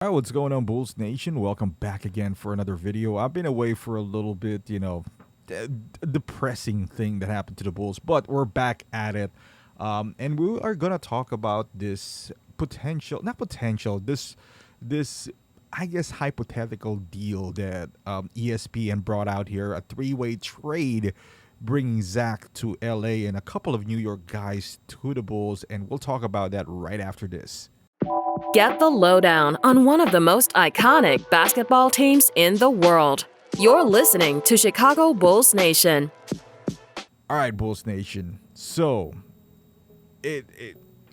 Hi, what's going on, Bulls Nation? Welcome back again for another video. I've been away for a little bit, depressing thing that happened to the Bulls, but we're back at it. And we are gonna talk about this potential, not potential, this, I guess, hypothetical deal that ESPN brought out here, a three-way trade bringing Zach to LA and a couple of New York guys to the Bulls, and we'll talk about that right after this. Get the lowdown on one of the most iconic basketball teams in the world. You're listening to Chicago Bulls Nation. All right, Bulls Nation. So, it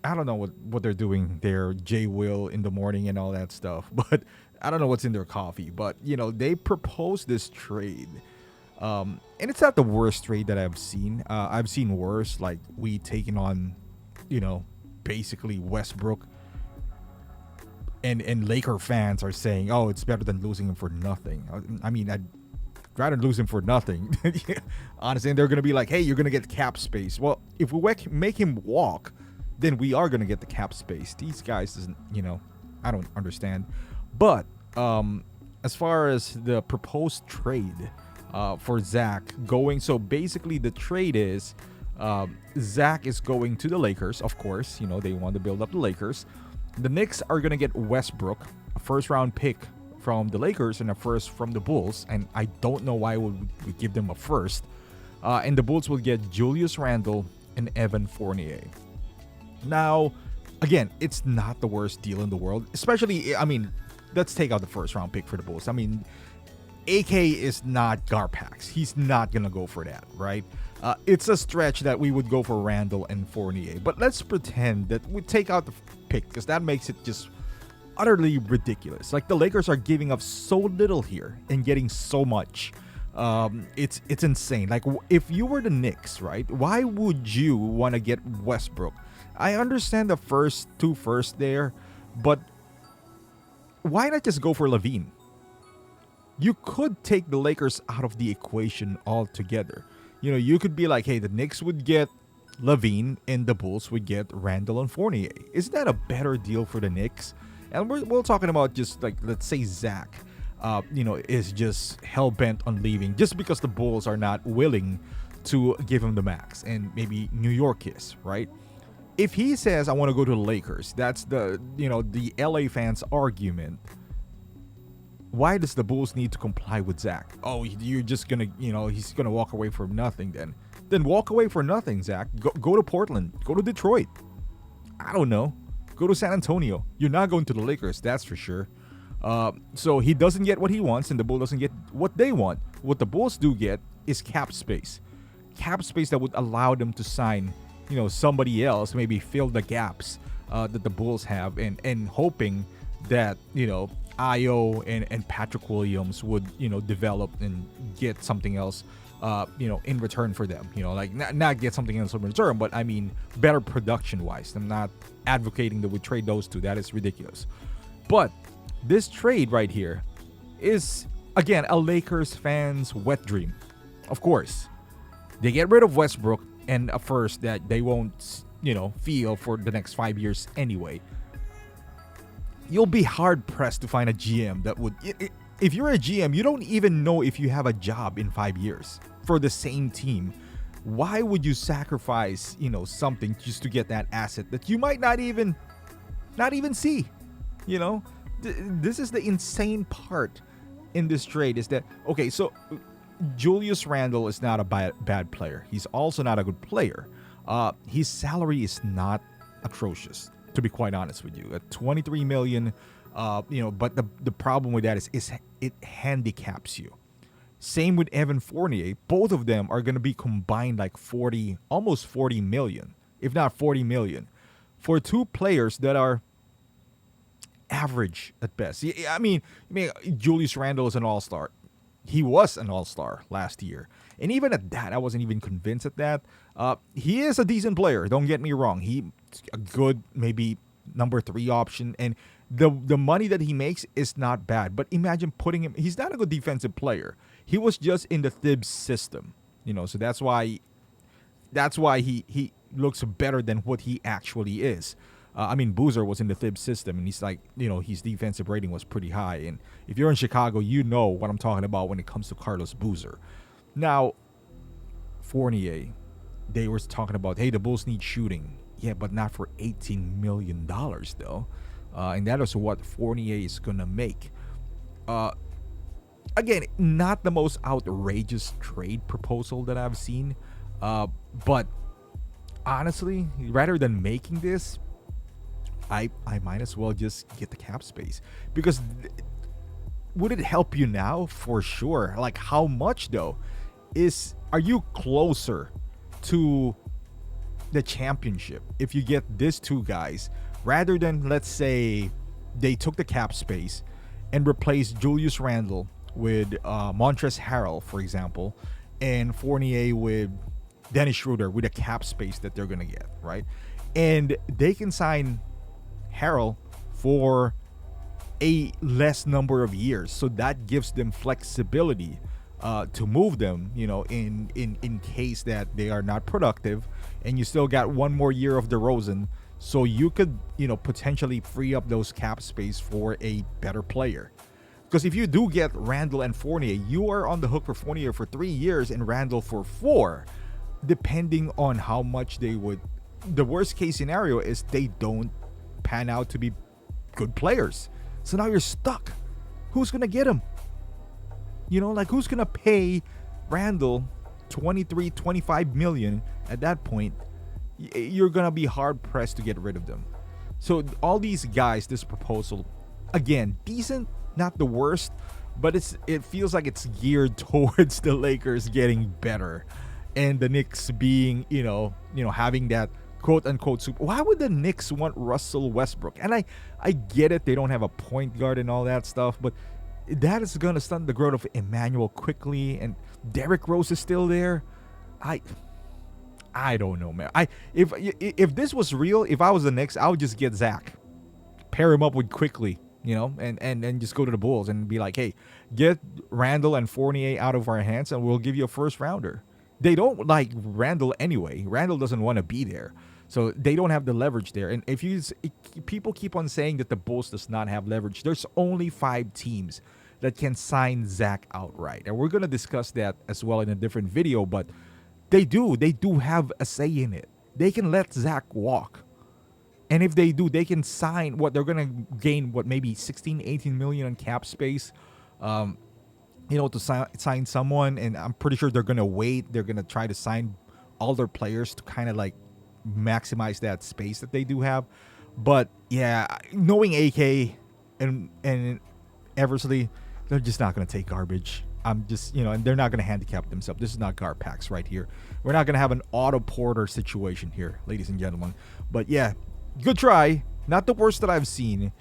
I don't know what they're doing there, J Will in the morning and all that stuff, but I don't know what's in their coffee. But they proposed this trade, and it's not the worst trade that I've seen. I've seen worse, like we taking on, you know, basically Westbrook, and Laker fans are saying, "Oh, it's better than losing him for nothing." I mean, I'd rather lose him for nothing. Honestly, and they're gonna be like, "Hey, you're gonna get cap space." Well, if we make him walk, then we are gonna get the cap space. These guys doesn't, I don't understand. But as far as the proposed trade for Zach going, so basically the trade is Zach is going to the Lakers. Of course, they want to build up the Lakers. The Knicks are going to get Westbrook, a first round pick from the Lakers and a first from the Bulls. And I don't know why we give them a first. And the Bulls will get Julius Randle and Evan Fournier. Now, again, it's not the worst deal in the world. Especially, I mean, let's take out the first round pick for the Bulls. I mean, AK is not Garpax. He's not going to go for that, right? It's a stretch that we would go for Randall and Fournier. But let's pretend that we take out the pick, because that makes it just utterly ridiculous. Like, the Lakers are giving up so little here and getting so much. It's insane. Like, if you were the Knicks, right, why would you want to get Westbrook? I understand the two first there, but why not just go for Levine? You could take the Lakers out of the equation altogether. You could be like, hey, the Knicks would get Levine and the Bulls would get Randall and Fournier. Isn't that a better deal for the Knicks? And we're talking about just like, let's say Zach, is just hell bent on leaving just because the Bulls are not willing to give him the max, and maybe New York is, right? If he says I want to go to the Lakers, that's the LA fans' argument. Why does the Bulls need to comply with Zach? Oh, you're just gonna, he's gonna walk away for nothing. Then walk away for nothing, Zach. Go to Portland. Go to Detroit. I don't know. Go to San Antonio. You're not going to the Lakers, that's for sure. So he doesn't get what he wants, and the Bulls doesn't get what they want. What the Bulls do get is cap space. Cap space that would allow them to sign, somebody else, maybe fill the gaps that the Bulls have, and hoping that, Io and Patrick Williams would, develop and get something else, in return for them. Like not get something else in return, but I mean better production-wise. I'm not advocating that we trade those two. That is ridiculous. But this trade right here is, again, a Lakers fan's wet dream. Of course, they get rid of Westbrook and a first that they won't, feel for the next 5 years anyway. You'll be hard pressed to find a GM that would. If you're a GM, you don't even know if you have a job in 5 years for the same team. Why would you sacrifice, something just to get that asset that you might not even see? This is the insane part in this trade, is that, okay, so Julius Randle is not a bad player. He's also not a good player. His salary is not atrocious, to be quite honest with you, at 23 million. But the problem with that is it handicaps you. Same with Evan Fournier. Both of them are going to be combined like almost 40 million, if not 40 million, for two players that are average at best. I mean, Julius Randle is an all-star. He was an all-star last year. And even at that, I wasn't even convinced at that. He is a decent player. Don't get me wrong. He's a good, maybe number 3 option. And the money that he makes is not bad. But imagine putting him. He's not a good defensive player. He was just in the Thibs system. So that's why he looks better than what he actually is. Boozer was in the Thibs system, and he's like, his defensive rating was pretty high. And if you're in Chicago, you know what I'm talking about when it comes to Carlos Boozer. Now, Fournier, they were talking about, hey, the Bulls need shooting. Yeah, but not for $18 million, though. And that is what Fournier is going to make. Again, not the most outrageous trade proposal that I've seen. But honestly, rather than making this, I might as well just get the cap space. Because would it help you now? For sure. Like, how much, though? Are you closer to the championship if you get these two guys rather than, let's say, they took the cap space and replaced Julius Randle with Montrezl Harrell, for example, and Fournier with Dennis Schroeder with the cap space that they're going to get, right? And they can sign Harrell for a less number of years. So that gives them flexibility to move them, in case that they are not productive, and you still got one more year of DeRozan, so you could, potentially free up those cap space for a better player. Because if you do get Randle and Fournier, you are on the hook for Fournier for 3 years and Randle for 4, depending on how much they would. The worst case scenario is they don't pan out to be good players. So now you're stuck. Who's going to get them? Who's going to pay Randle 23, 25 million at that point? You're going to be hard pressed to get rid of them. So all these guys, this proposal, again, decent, not the worst, but it feels like it's geared towards the Lakers getting better and the Knicks being, having that quote unquote super. Why would the Knicks want Russell Westbrook? And I get it, they don't have a point guard and all that stuff, but that is going to stunt the growth of Emmanuel quickly, and Derrick Rose is still there. I don't know, man. If this was real, if I was the Knicks, I would just get Zach, pair him up with quickly, and just go to the Bulls and be like, hey, get Randle and Fournier out of our hands and we'll give you a first rounder. They don't like Randle anyway. Randle doesn't want to be there. So they don't have the leverage there. And if people keep on saying that the Bulls does not have leverage, there's only 5 teams that can sign Zach outright. And we're going to discuss that as well in a different video, but they do have a say in it. They can let Zach walk. And if they do, they can sign they're going to gain maybe 16, 18 million in cap space, to sign someone. And I'm pretty sure they're going to wait. They're going to try to sign all their players to kind of like maximize that space that they do have. But yeah, knowing AK and Eversley, they're just not going to take garbage. I'm just, and they're not going to handicap themselves. This is not guard packs right here. We're not going to have an Otto Porter situation here, ladies and gentlemen. But yeah, good try. Not the worst that I've seen,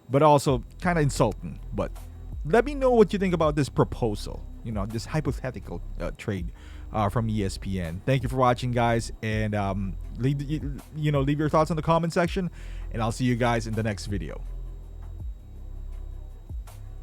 but also kind of insulting. But let me know what you think about this proposal, this hypothetical trade from ESPN. Thank you for watching, guys. And leave your thoughts in the comment section. And I'll see you guys in the next video.